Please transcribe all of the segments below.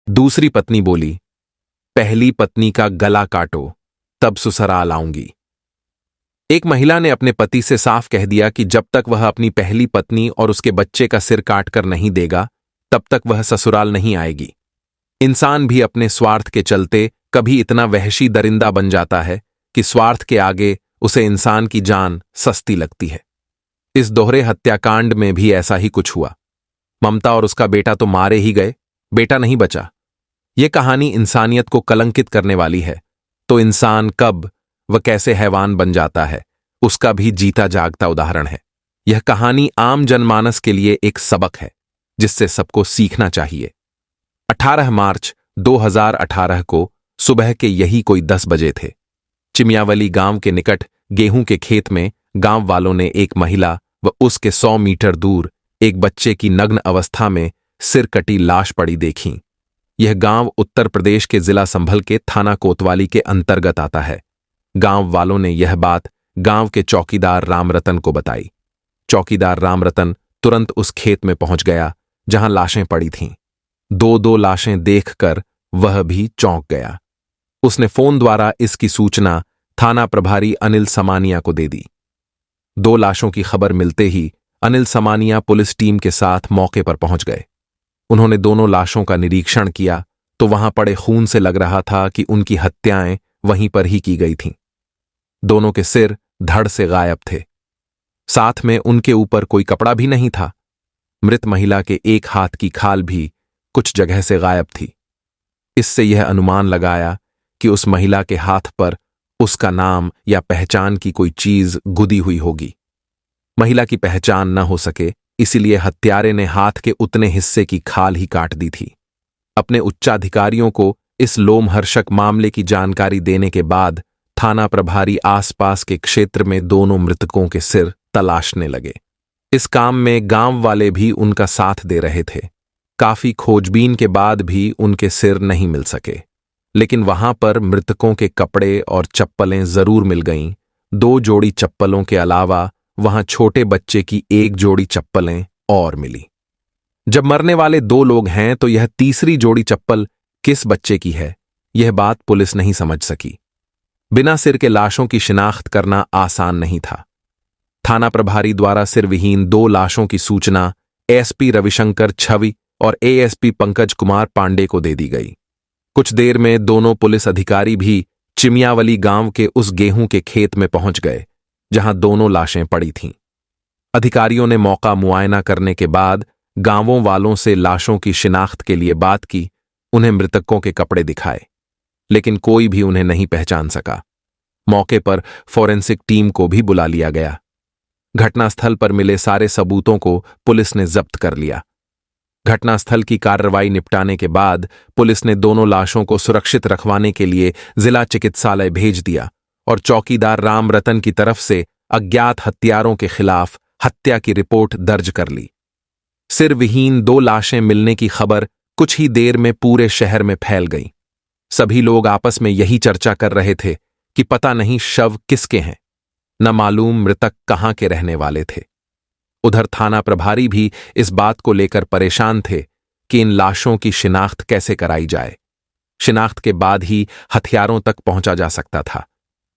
दूसरी पत्नी बोली, पहली पत्नी का गला काटो, तब ससुराल आऊंगी। एक महिला ने अपने पति से साफ कह दिया कि जब तक वह अपनी पहली पत्नी और उसके बच्चे का सिर काटकर नहीं देगा, तब तक वह ससुराल नहीं आएगी। इंसान भी अपने स्वार्थ के चलते कभी इतना वहशी दरिंदा बन जाता है कि स्वार्थ के आगे उसे इंसान की जान सस्ती लगती है। इस दोहरे हत्याकांड में भी ऐसा ही कुछ हुआ। ममता और उसका बेटा तो मारे ही गए, बेटा नहीं बचा। यह कहानी इंसानियत को कलंकित करने वाली है। तो इंसान कब व कैसे हैवान बन जाता है, उसका भी जीता जागता उदाहरण है। यह कहानी आम जनमानस के लिए एक सबक है जिससे सबको सीखना चाहिए। 18 मार्च 2018 को सुबह के यही कोई 10 बजे थे। चिमियावली गांव के निकट गेहूं के खेत में गांव वालों ने एक महिला व उसके 100 मीटर दूर एक बच्चे की नग्न अवस्था में सिर कटी लाश पड़ी देखी। यह गांव उत्तर प्रदेश के जिला संभल के थाना कोतवाली के अंतर्गत आता है। गांव वालों ने यह बात गांव के चौकीदार रामरतन को बताई। चौकीदार रामरतन तुरंत उस खेत में पहुंच गया जहां लाशें पड़ी थीं। दो लाशें देखकर वह भी चौंक गया। उसने फोन द्वारा इसकी सूचना थाना प्रभारी अनिल समानिया को दे दी। 2 लाशों की खबर मिलते ही अनिल समानिया पुलिस टीम के साथ मौके पर पहुंच गए। उन्होंने दोनों लाशों का निरीक्षण किया तो वहां पड़े खून से लग रहा था कि उनकी हत्याएं वहीं पर ही की गई थीं। दोनों के सिर धड़ से गायब थे। साथ में उनके ऊपर कोई कपड़ा भी नहीं था। मृत महिला के एक हाथ की खाल भी कुछ जगह से गायब थी। इससे यह अनुमान लगाया कि उस महिला के हाथ पर उसका नाम या पहचान की कोई चीज गुदी हुई होगी। महिला की पहचान न हो सके, इसीलिए हत्यारे ने हाथ के उतने हिस्से की खाल ही काट दी थी। अपने उच्चाधिकारियों को इस लोमहर्षक मामले की जानकारी देने के बाद थाना प्रभारी आसपास के क्षेत्र में दोनों मृतकों के सिर तलाशने लगे। इस काम में गांव वाले भी उनका साथ दे रहे थे। काफी खोजबीन के बाद भी उनके सिर नहीं मिल सके, लेकिन वहां पर मृतकों के कपड़े और चप्पलें जरूर मिल गईं। 2 जोड़ी चप्पलों के अलावा वहां छोटे बच्चे की 1 जोड़ी चप्पलें और मिली। जब मरने वाले 2 लोग हैं तो यह तीसरी जोड़ी चप्पल किस बच्चे की है, यह बात पुलिस नहीं समझ सकी। बिना सिर के लाशों की शिनाख्त करना आसान नहीं था। थाना प्रभारी द्वारा सिर विहीन 2 लाशों की सूचना एसपी रविशंकर छवि और एएसपी पंकज कुमार पांडे को दे दी गई। कुछ देर में दोनों पुलिस अधिकारी भी चिमियावली गांव के उस गेहूं के खेत में पहुंच गए जहां दोनों लाशें पड़ी थीं। अधिकारियों ने मौका मुआयना करने के बाद गांवों वालों से लाशों की शिनाख्त के लिए बात की। उन्हें मृतकों के कपड़े दिखाए, लेकिन कोई भी उन्हें नहीं पहचान सका। मौके पर फोरेंसिक टीम को भी बुला लिया गया। घटनास्थल पर मिले सारे सबूतों को पुलिस ने जब्त कर लिया। घटनास्थल की कार्रवाई निपटाने के बाद पुलिस ने दोनों लाशों को सुरक्षित रखवाने के लिए जिला चिकित्सालय भेज दिया और चौकीदार रामरतन की तरफ से अज्ञात हत्यारों के खिलाफ हत्या की रिपोर्ट दर्ज कर ली। सिर विहीन 2 लाशें मिलने की खबर कुछ ही देर में पूरे शहर में फैल गई। सभी लोग आपस में यही चर्चा कर रहे थे कि पता नहीं शव किसके हैं, न मालूम मृतक कहां के रहने वाले थे। उधर थाना प्रभारी भी इस बात को लेकर परेशान थे कि इन लाशों की शिनाख्त कैसे कराई जाए। शिनाख्त के बाद ही हथियारों तक पहुंचा जा सकता था।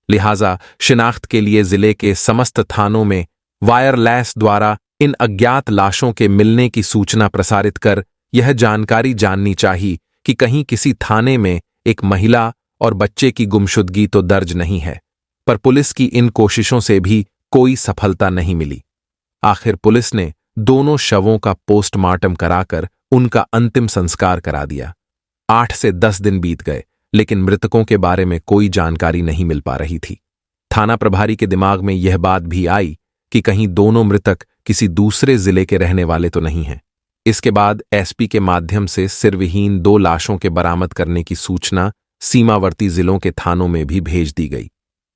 लिहाजा शिनाख्त के लिए जिले के समस्त थानों में वायरलेस द्वारा इन अज्ञात लाशों के मिलने की सूचना प्रसारित कर यह जानकारी जाननी चाहिए कि कहीं किसी थाने में एक महिला और बच्चे की गुमशुदगी तो दर्ज नहीं है। पर पुलिस की इन कोशिशों से भी कोई सफलता नहीं मिली। आखिर पुलिस ने दोनों शवों का पोस्टमार्टम कराकर उनका अंतिम संस्कार करा दिया। 8 से 10 दिन बीत गए, लेकिन मृतकों के बारे में कोई जानकारी नहीं मिल पा रही थी। थाना प्रभारी के दिमाग में यह बात भी आई कि कहीं दोनों मृतक किसी दूसरे जिले के रहने वाले तो नहीं हैं। इसके बाद एसपी के माध्यम से सिरविहीन 2 लाशों के बरामद करने की सूचना सीमावर्ती जिलों के थानों में भी भेज दी गई।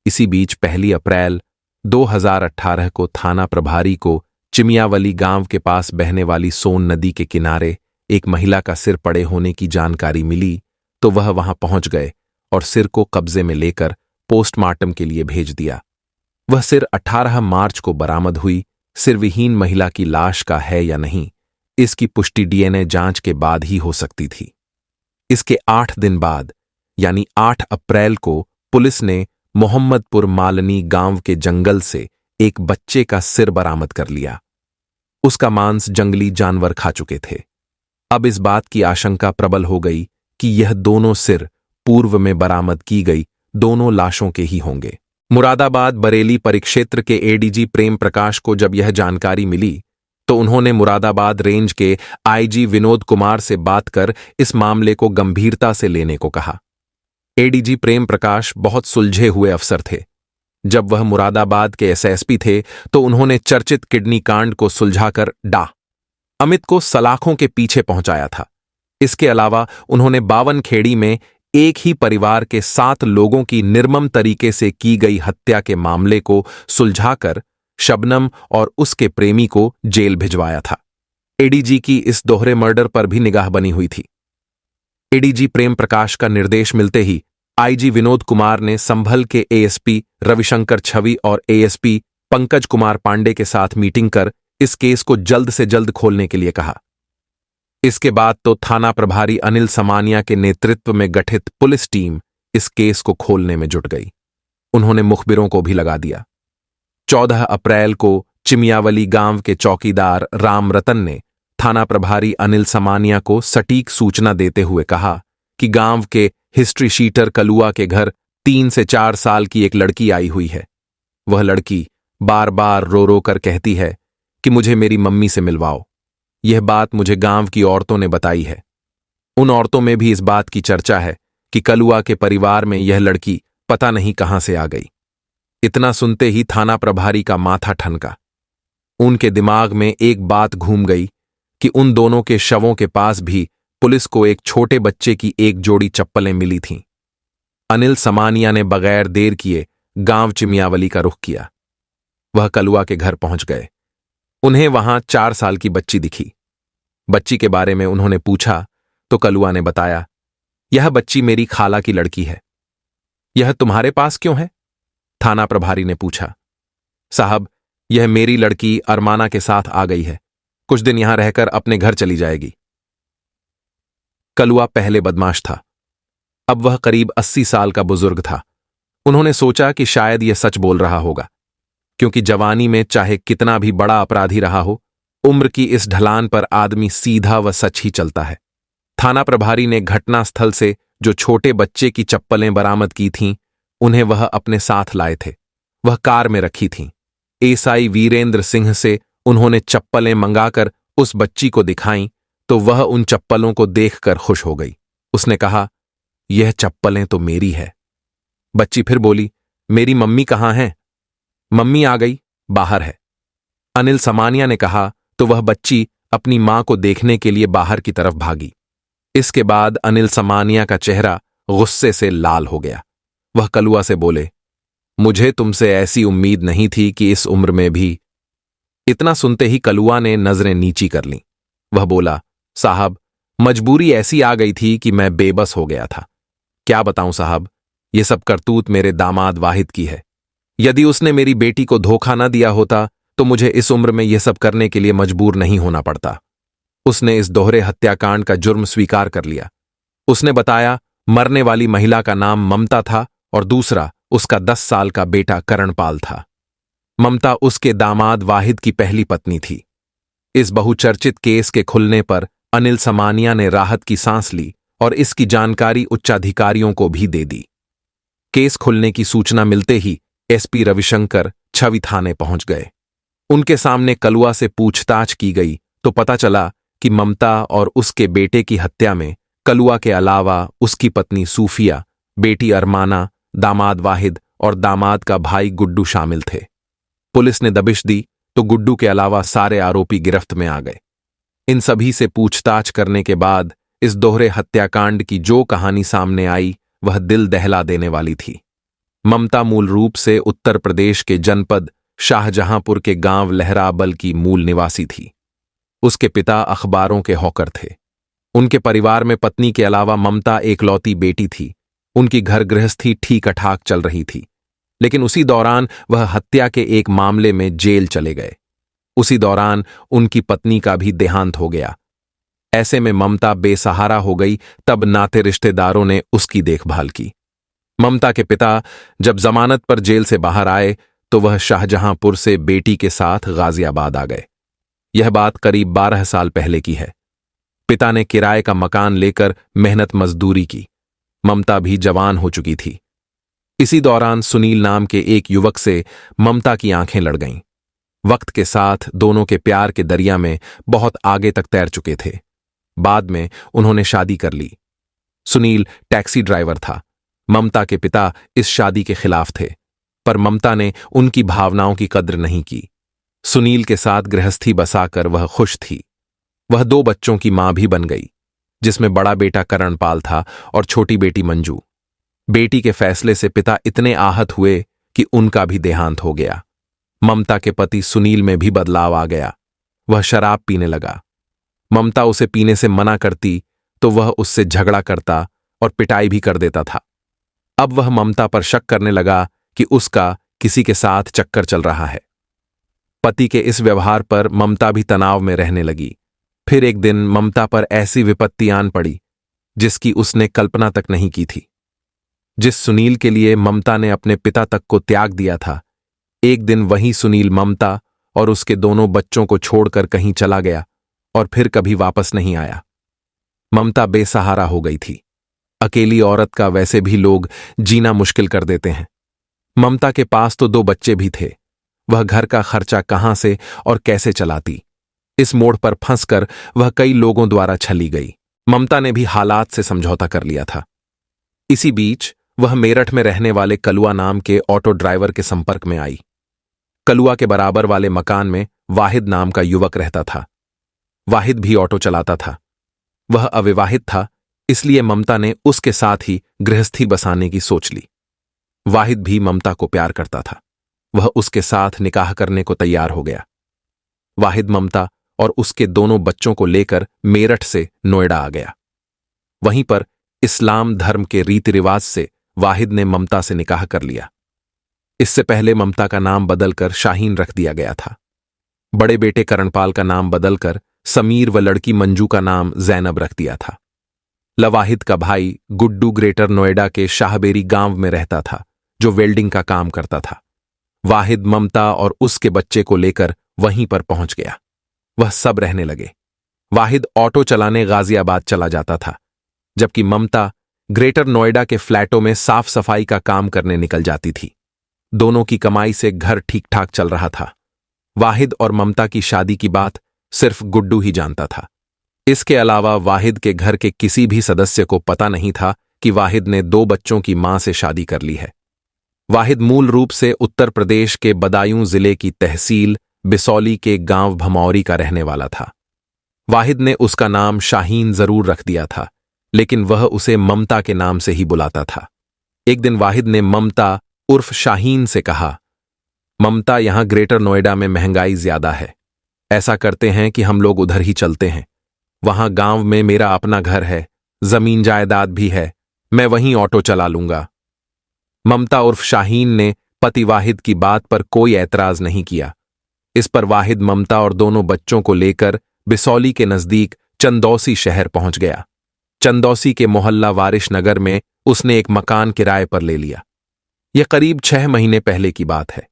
इसी बीच 1 अप्रैल 2018 को थाना प्रभारी को चिमियावली गांव के पास बहने वाली सोन नदी के किनारे एक महिला का सिर पड़े होने की जानकारी मिली तो वह वहां पहुंच गए और सिर को कब्जे में लेकर पोस्टमार्टम के लिए भेज दिया। वह सिर 18 मार्च को बरामद हुई। सिरविहीन महिला की लाश का है या नहीं, इसकी पुष्टि डीएनए जांच के बाद ही हो सकती थी। इसके 8 दिन बाद यानी 8 अप्रैल को पुलिस ने मोहम्मदपुर मालनी गांव के जंगल से एक बच्चे का सिर बरामद कर लिया। उसका मांस जंगली जानवर खा चुके थे। अब इस बात की आशंका प्रबल हो गई कि यह दोनों सिर पूर्व में बरामद की गई दोनों लाशों के ही होंगे। मुरादाबाद बरेली परिक्षेत्र के एडीजी प्रेम प्रकाश को जब यह जानकारी मिली तो उन्होंने मुरादाबाद रेंज के आईजी विनोद कुमार से बात कर इस मामले को गंभीरता से लेने को कहा। एडीजी प्रेम प्रकाश बहुत सुलझे हुए अफसर थे। जब वह मुरादाबाद के एसएसपी थे तो उन्होंने चर्चित किडनी कांड को सुलझाकर डा अमित को सलाखों के पीछे पहुंचाया था। इसके अलावा उन्होंने बावनखेड़ी में एक ही परिवार के 7 लोगों की निर्मम तरीके से की गई हत्या के मामले को सुलझाकर शबनम और उसके प्रेमी को जेल भिजवाया था। एडीजी की इस दोहरे मर्डर पर भी निगाह बनी हुई थी। एडीजी प्रेम प्रकाश का निर्देश मिलते ही आईजी विनोद कुमार ने संभल के एएसपी रविशंकर छवि और एएसपी पंकज कुमार पांडे के साथ मीटिंग कर इस केस को जल्द से जल्द खोलने के लिए कहा। इसके बाद तो थाना प्रभारी अनिल समानिया के नेतृत्व में गठित पुलिस टीम इस केस को खोलने में जुट गई। उन्होंने मुखबिरों को भी लगा दिया। 14 अप्रैल को चिमियावली गांव के चौकीदार राम रतन ने थाना प्रभारी अनिल समानिया को सटीक सूचना देते हुए कहा कि गांव के हिस्ट्री शीटर कलुआ के घर 3 से 4 साल की एक लड़की आई हुई है। वह लड़की बार बार रो रो कर कहती है कि मुझे मेरी मम्मी से मिलवाओ। यह बात मुझे गांव की औरतों ने बताई है। उन औरतों में भी इस बात की चर्चा है कि कलुआ के परिवार में यह लड़की पता नहीं कहां से आ गई। इतना सुनते ही थाना प्रभारी का माथा ठनका। उनके दिमाग में एक बात घूम गई कि उन दोनों के शवों के पास भी पुलिस को एक छोटे बच्चे की एक जोड़ी चप्पलें मिली थीं। अनिल समानिया ने बगैर देर किए गांव चिमियावली का रुख किया। वह कलुआ के घर पहुंच गए। उन्हें वहां 4 साल की बच्ची दिखी। बच्ची के बारे में उन्होंने पूछा तो कलुआ ने बताया, यह बच्ची मेरी खाला की लड़की है। यह तुम्हारे पास क्यों है? थाना प्रभारी ने पूछा। साहब, यह मेरी लड़की अरमाना के साथ आ गई है। कुछ दिन यहां रहकर अपने घर चली जाएगी। कलुआ पहले बदमाश था, अब वह करीब 80 साल का बुजुर्ग था। उन्होंने सोचा कि शायद यह सच बोल रहा होगा, क्योंकि जवानी में चाहे कितना भी बड़ा अपराधी रहा हो, उम्र की इस ढलान पर आदमी सीधा व सच ही चलता है। थाना प्रभारी ने घटनास्थल से जो छोटे बच्चे की चप्पलें बरामद की थीं, उन्हें वह अपने साथ लाए थे। वह कार में रखी थीं। एसआई वीरेंद्र सिंह से उन्होंने चप्पलें मंगाकर उस बच्ची को दिखाईं तो वह उन चप्पलों को देखकर खुश हो गई। उसने कहा, यह चप्पलें तो मेरी है। बच्ची फिर बोली, मेरी मम्मी कहाँ है? मम्मी आ गई, बाहर है। अनिल समानिया ने कहा तो वह बच्ची अपनी मां को देखने के लिए बाहर की तरफ भागी। इसके बाद अनिल समानिया का चेहरा गुस्से से लाल हो गया। वह कलुआ से बोले, मुझे तुमसे ऐसी उम्मीद नहीं थी कि इस उम्र में भी। इतना सुनते ही कलुआ ने नजरें नीची कर लीं। वह बोला, साहब, मजबूरी ऐसी आ गई थी कि मैं बेबस हो गया था। क्या बताऊं साहब, ये सब करतूत मेरे दामाद वाहिद की है। यदि उसने मेरी बेटी को धोखा न दिया होता तो मुझे इस उम्र में यह सब करने के लिए मजबूर नहीं होना पड़ता। उसने इस दोहरे हत्याकांड का जुर्म स्वीकार कर लिया। उसने बताया मरने वाली महिला का नाम ममता था और दूसरा उसका 10 साल का बेटा करणपाल था। ममता उसके दामाद वाहिद की पहली पत्नी थी। इस बहुचर्चित केस के खुलने पर अनिल समानिया ने राहत की सांस ली और इसकी जानकारी उच्चाधिकारियों को भी दे दी। केस खुलने की सूचना मिलते ही एसपी रविशंकर छवि थाने पहुंच गए। उनके सामने कलुआ से पूछताछ की गई तो पता चला कि ममता और उसके बेटे की हत्या में कलुआ के अलावा उसकी पत्नी सूफिया, बेटी अरमाना, दामाद वाहिद और दामाद का भाई गुड्डू शामिल थे। पुलिस ने दबिश दी तो गुड्डू के अलावा सारे आरोपी गिरफ्त में आ गए। इन सभी से पूछताछ करने के बाद इस दोहरे हत्याकांड की जो कहानी सामने आई वह दिल दहला देने वाली थी। ममता मूल रूप से उत्तर प्रदेश के जनपद शाहजहांपुर के गांव लहराबल की मूल निवासी थी। उसके पिता अखबारों के हॉकर थे। उनके परिवार में पत्नी के अलावा ममता एकलौती बेटी थी। उनकी घर गृहस्थी ठीक ठाक चल रही थी, लेकिन उसी दौरान वह हत्या के एक मामले में जेल चले गए। उसी दौरान उनकी पत्नी का भी देहांत हो गया। ऐसे में ममता बेसहारा हो गई। तब नाते रिश्तेदारों ने उसकी देखभाल की। ममता के पिता जब जमानत पर जेल से बाहर आए तो वह शाहजहांपुर से बेटी के साथ गाजियाबाद आ गए। यह बात करीब 12 साल पहले की है। पिता ने किराए का मकान लेकर मेहनत मजदूरी की। ममता भी जवान हो चुकी थी। इसी दौरान सुनील नाम के एक युवक से ममता की आंखें लड़ गईं। वक्त के साथ दोनों के प्यार के दरिया में बहुत आगे तक तैर चुके थे। बाद में उन्होंने शादी कर ली। सुनील टैक्सी ड्राइवर था। ममता के पिता इस शादी के खिलाफ थे, पर ममता ने उनकी भावनाओं की कद्र नहीं की। सुनील के साथ गृहस्थी बसाकर वह खुश थी। वह 2 बच्चों की मां भी बन गई, जिसमें बड़ा बेटा करणपाल था और छोटी बेटी मंजू। बेटी के फैसले से पिता इतने आहत हुए कि उनका भी देहांत हो गया। ममता के पति सुनील में भी बदलाव आ गया। वह शराब पीने लगा। ममता उसे पीने से मना करती तो वह उससे झगड़ा करता और पिटाई भी कर देता था। अब वह ममता पर शक करने लगा कि उसका किसी के साथ चक्कर चल रहा है। पति के इस व्यवहार पर ममता भी तनाव में रहने लगी। फिर एक दिन ममता पर ऐसी विपत्ति आन पड़ी जिसकी उसने कल्पना तक नहीं की थी। जिस सुनील के लिए ममता ने अपने पिता तक को त्याग दिया था, एक दिन वही सुनील ममता और उसके दोनों बच्चों को छोड़कर कहीं चला गया और फिर कभी वापस नहीं आया। ममता बेसहारा हो गई थी। अकेली औरत का वैसे भी लोग जीना मुश्किल कर देते हैं। ममता के पास तो 2 बच्चे भी थे। वह घर का खर्चा कहां से और कैसे चलाती? इस मोड़ पर फंसकर वह कई लोगों द्वारा छली गई। ममता ने भी हालात से समझौता कर लिया था। इसी बीच वह मेरठ में रहने वाले कलुआ नाम के ऑटो ड्राइवर के संपर्क में आई। कलुआ के बराबर वाले मकान में वाहिद नाम का युवक रहता था। वाहिद भी ऑटो चलाता था। वह अविवाहित था, इसलिए ममता ने उसके साथ ही गृहस्थी बसाने की सोच ली। वाहिद भी ममता को प्यार करता था। वह उसके साथ निकाह करने को तैयार हो गया। वाहिद ममता और उसके दोनों बच्चों को लेकर मेरठ से नोएडा आ गया। वहीं पर इस्लाम धर्म के रीति रिवाज से वाहिद ने ममता से निकाह कर लिया। इससे पहले ममता का नाम बदलकर शाहीन रख दिया गया था। बड़े बेटे करणपाल का नाम बदलकर समीर व लड़की मंजू का नाम जैनब रख दिया था। लवाहिद का भाई गुड्डू ग्रेटर नोएडा के शाहबेरी गांव में रहता था, जो वेल्डिंग का काम करता था। वाहिद ममता और उसके बच्चे को लेकर वहीं पर पहुंच गया। वह सब रहने लगे। वाहिद ऑटो चलाने गाजियाबाद चला जाता था, जबकि ममता ग्रेटर नोएडा के फ्लैटों में साफ सफाई का काम करने निकल जाती थी। दोनों की कमाई से घर ठीक ठाक चल रहा था। वाहिद और ममता की शादी की बात सिर्फ गुड्डू ही जानता था। इसके अलावा वाहिद के घर के किसी भी सदस्य को पता नहीं था कि वाहिद ने 2 बच्चों की मां से शादी कर ली है। वाहिद मूल रूप से उत्तर प्रदेश के बदायूं जिले की तहसील बिसौली के गांव भमौरी का रहने वाला था। वाहिद ने उसका नाम शाहीन जरूर रख दिया था, लेकिन वह उसे ममता के नाम से ही बुलाता था। एक दिन वाहिद ने ममता उर्फ शाहीन से कहा, ममता, यहां ग्रेटर नोएडा में महंगाई ज्यादा है। ऐसा करते हैं कि हम लोग उधर ही चलते हैं। वहां गांव में मेरा अपना घर है, जमीन जायदाद भी है। मैं वहीं ऑटो चला लूंगा। ममता उर्फ शाहीन ने पति वाहिद की बात पर कोई ऐतराज नहीं किया। इस पर वाहिद ममता और दोनों बच्चों को लेकर बिसौली के नजदीक चंदौसी शहर पहुंच गया। चंदौसी के मोहल्ला वारिश नगर में उसने एक मकान किराए पर ले लिया। यह करीब 6 महीने पहले की बात है।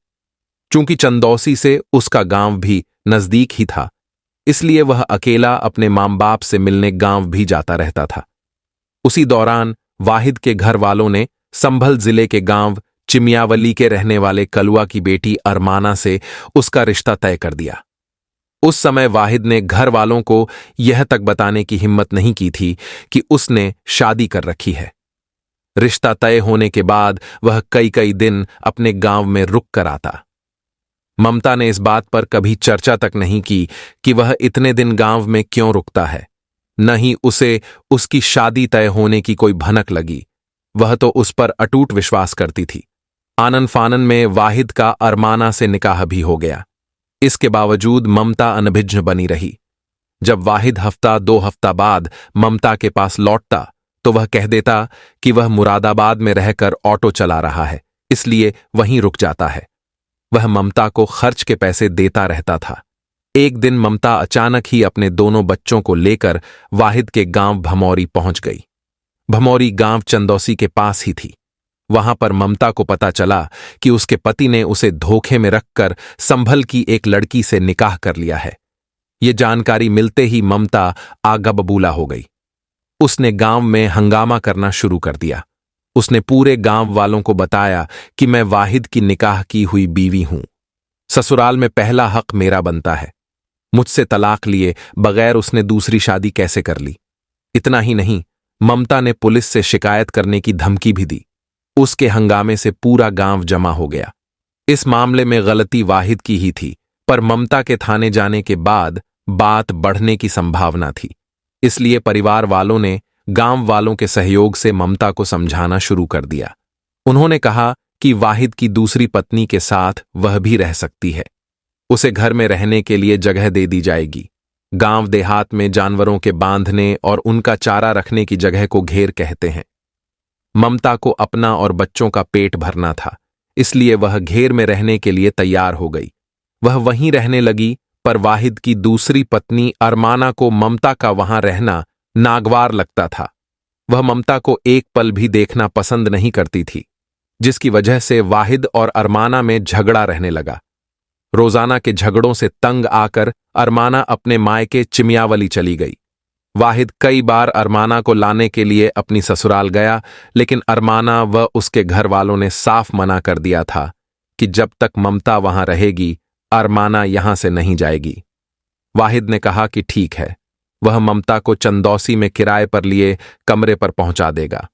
चूंकि चंदौसी से उसका गांव भी नजदीक ही था, इसलिए वह अकेला अपने मां बाप से मिलने गांव भी जाता रहता था। उसी दौरान वाहिद के घर वालों ने संभल जिले के गांव चिमियावली के रहने वाले कलुआ की बेटी अरमाना से उसका रिश्ता तय कर दिया। उस समय वाहिद ने घर वालों को यह तक बताने की हिम्मत नहीं की थी कि उसने शादी कर रखी है। रिश्ता तय होने के बाद वह कई कई दिन अपने गांव में रुक कर आता। ममता ने इस बात पर कभी चर्चा तक नहीं की कि वह इतने दिन गांव में क्यों रुकता है। न ही उसे उसकी शादी तय होने की कोई भनक लगी। वह तो उस पर अटूट विश्वास करती थी। आनन फानन में वाहिद का अरमाना से निकाह भी हो गया। इसके बावजूद ममता अनभिज्ञ बनी रही। जब वाहिद हफ्ता 2 हफ्ता बाद ममता के पास लौटता तो वह कह देता कि वह मुरादाबाद में रहकर ऑटो चला रहा है, इसलिए वहीं रुक जाता है। वह ममता को खर्च के पैसे देता रहता था। एक दिन ममता अचानक ही अपने दोनों बच्चों को लेकर वाहिद के गांव भमौरी पहुंच गई। भमौरी गांव चंदौसी के पास ही थी। वहां पर ममता को पता चला कि उसके पति ने उसे धोखे में रखकर संभल की एक लड़की से निकाह कर लिया है। ये जानकारी मिलते ही ममता आगा बबूला हो गई। उसने गांव में हंगामा करना शुरू कर दिया। उसने पूरे गांव वालों को बताया कि मैं वाहिद की निकाह की हुई बीवी हूं। ससुराल में पहला हक मेरा बनता है। मुझसे तलाक लिए बगैर उसने दूसरी शादी कैसे कर ली। इतना ही नहीं, ममता ने पुलिस से शिकायत करने की धमकी भी दी। उसके हंगामे से पूरा गांव जमा हो गया। इस मामले में गलती वाहिद की ही थी, पर ममता के थाने जाने के बाद बात बढ़ने की संभावना थी। इसलिए परिवार वालों ने गांव वालों के सहयोग से ममता को समझाना शुरू कर दिया। उन्होंने कहा कि वाहिद की दूसरी पत्नी के साथ वह भी रह सकती है। उसे घर में रहने के लिए जगह दे दी जाएगी। गांव देहात में जानवरों के बांधने और उनका चारा रखने की जगह को घेर कहते हैं। ममता को अपना और बच्चों का पेट भरना था, इसलिए वह घेर में रहने के लिए तैयार हो गई। वह वहीं रहने लगी, पर वाहिद की दूसरी पत्नी अरमाना को ममता का वहां रहना नागवार लगता था। वह ममता को एक पल भी देखना पसंद नहीं करती थी, जिसकी वजह से वाहिद और अरमाना में झगड़ा रहने लगा। रोजाना के झगड़ों से तंग आकर अरमाना अपने मायके चिमियावली चली गई। वाहिद कई बार अरमाना को लाने के लिए अपनी ससुराल गया, लेकिन अरमाना व उसके घर वालों ने साफ मना कर दिया था कि जब तक ममता वहां रहेगी, अरमाना यहां से नहीं जाएगी। वाहिद ने कहा कि ठीक है, वह ममता को चंदौसी में किराए पर लिए कमरे पर पहुंचा देगा।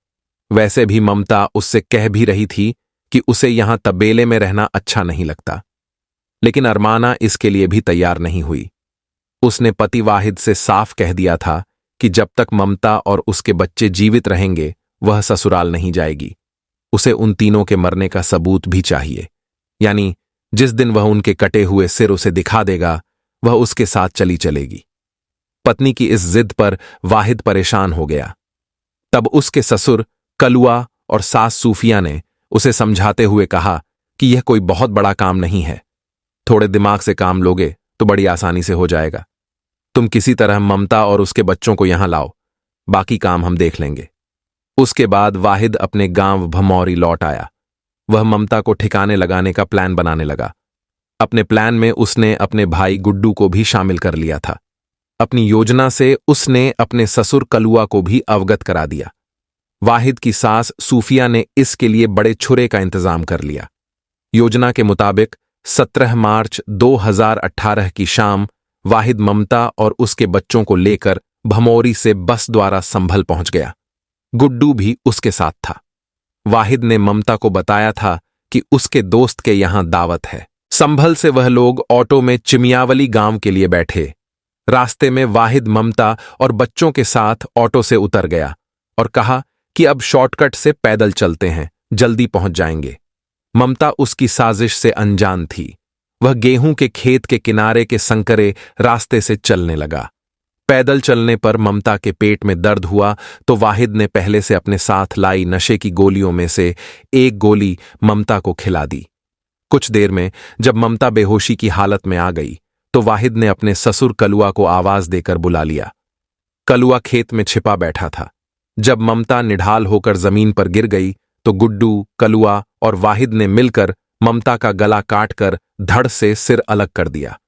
वैसे भी ममता उससे कह भी रही थी कि उसे यहां तबेले में रहना अच्छा नहीं लगता, लेकिन अरमाना इसके लिए भी तैयार नहीं हुई। उसने पति वाहिद से साफ कह दिया था कि जब तक ममता और उसके बच्चे जीवित रहेंगे, वह ससुराल नहीं जाएगी। उसे उन तीनों के मरने का सबूत भी चाहिए, यानी जिस दिन वह उनके कटे हुए सिर उसे दिखा देगा, वह उसके साथ चली चलेगी। पत्नी की इस जिद पर वाहिद परेशान हो गया। तब उसके ससुर कलुआ और सास सूफिया ने उसे समझाते हुए कहा कि यह कोई बहुत बड़ा काम नहीं है। थोड़े दिमाग से काम लोगे तो बड़ी आसानी से हो जाएगा। तुम किसी तरह ममता और उसके बच्चों को यहां लाओ, बाकी काम हम देख लेंगे। उसके बाद वाहिद अपने गांव भमौरी लौट आया। वह ममता को ठिकाने लगाने का प्लान बनाने लगा। अपने प्लान में उसने अपने भाई गुड्डू को भी शामिल कर लिया था। अपनी योजना से उसने अपने ससुर कलुआ को भी अवगत करा दिया। वाहिद की सास सूफिया ने इसके लिए बड़े छुरे का इंतजाम कर लिया। योजना के मुताबिक 17 मार्च 2018 की शाम वाहिद ममता और उसके बच्चों को लेकर भमौरी से बस द्वारा संभल पहुंच गया। गुड्डू भी उसके साथ था। वाहिद ने ममता को बताया था कि उसके दोस्त के यहां दावत है। संभल से वह लोग ऑटो में चिमियावली गांव के लिए बैठे। रास्ते में वाहिद ममता और बच्चों के साथ ऑटो से उतर गया और कहा कि अब शॉर्टकट से पैदल चलते हैं, जल्दी पहुंच जाएंगे। ममता उसकी साजिश से अनजान थी। वह गेहूं के खेत के किनारे के संकरे रास्ते से चलने लगा। पैदल चलने पर ममता के पेट में दर्द हुआ तो वाहिद ने पहले से अपने साथ लाई नशे की गोलियों में से एक गोली ममता को खिला दी। कुछ देर में जब ममता बेहोशी की हालत में आ गई तो वाहिद ने अपने ससुर कलुआ को आवाज देकर बुला लिया। कलुआ खेत में छिपा बैठा था। जब ममता निढाल होकर जमीन पर गिर गई तो गुड्डू, कलुआ और वाहिद ने मिलकर ममता का गला काटकर धड़ से सिर अलग कर दिया।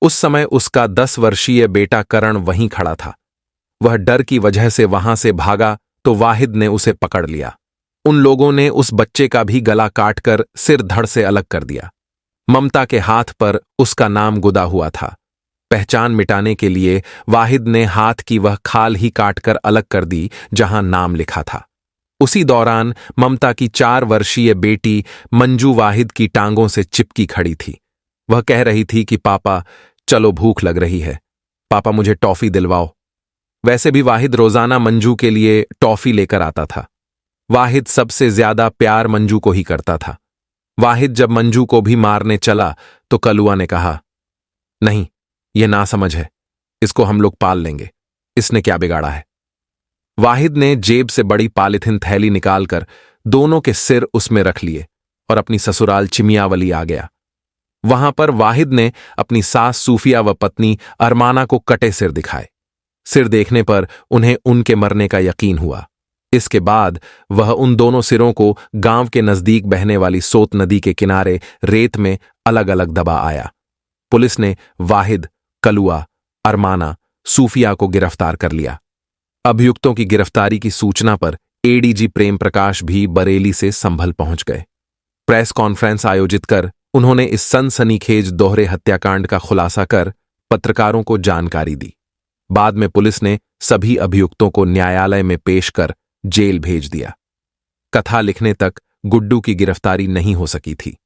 उस समय उसका 10 वर्षीय बेटा करण वहीं खड़ा था। वह डर की वजह से वहां से भागा तो वाहिद ने उसे पकड़ लिया। उन लोगों ने उस बच्चे का भी गला काटकर सिर धड़ से अलग कर दिया। ममता के हाथ पर उसका नाम गुदा हुआ था। पहचान मिटाने के लिए वाहिद ने हाथ की वह खाल ही काटकर अलग कर दी जहां नाम लिखा था। उसी दौरान ममता की 4 वर्षीय बेटी मंजू वाहिद की टांगों से चिपकी खड़ी थी। वह कह रही थी कि पापा चलो, भूख लग रही है, पापा मुझे टॉफी दिलवाओ। वैसे भी वाहिद रोजाना मंजू के लिए टॉफी लेकर आता था। वाहिद सबसे ज्यादा प्यार मंजू को ही करता था। वाहिद जब मंजू को भी मारने चला तो कलुआ ने कहा, नहीं, यह नासमझ है, इसको हम लोग पाल लेंगे, इसने क्या बिगाड़ा है। वाहिद ने जेब से बड़ी पॉलीथिन थैली निकालकर दोनों के सिर उसमें रख लिए और अपनी ससुराल चिमियावली आ गया। वहां पर वाहिद ने अपनी सास सूफिया व पत्नी अरमाना को कटे सिर दिखाए। सिर देखने पर उन्हें उनके मरने का यकीन हुआ। इसके बाद वह उन दोनों सिरों को गांव के नजदीक बहने वाली सोत नदी के किनारे रेत में अलग अलग दबा आया। पुलिस ने वाहिद, कलुआ, अरमाना, सूफिया को गिरफ्तार कर लिया। अभियुक्तों की गिरफ्तारी की सूचना पर एडीजी प्रेम प्रकाश भी बरेली से संभल पहुंच गए। प्रेस कॉन्फ्रेंस आयोजित कर उन्होंने इस सनसनीखेज दोहरे हत्याकांड का खुलासा कर पत्रकारों को जानकारी दी। बाद में पुलिस ने सभी अभियुक्तों को न्यायालय में पेश कर जेल भेज दिया। कथा लिखने तक गुड्डू की गिरफ्तारी नहीं हो सकी थी।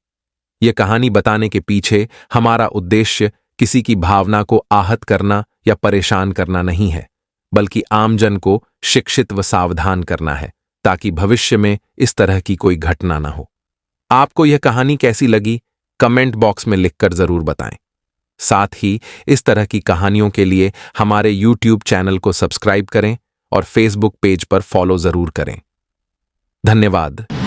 यह कहानी बताने के पीछे हमारा उद्देश्य किसी की भावना को आहत करना या परेशान करना नहीं है, बल्कि आमजन को शिक्षित व सावधान करना है, ताकि भविष्य में इस तरह की कोई घटना न हो। आपको यह कहानी कैसी लगी, कमेंट बॉक्स में लिखकर जरूर बताएं। साथ ही इस तरह की कहानियों के लिए हमारे YouTube चैनल को सब्सक्राइब करें और Facebook पेज पर फॉलो जरूर करें। धन्यवाद।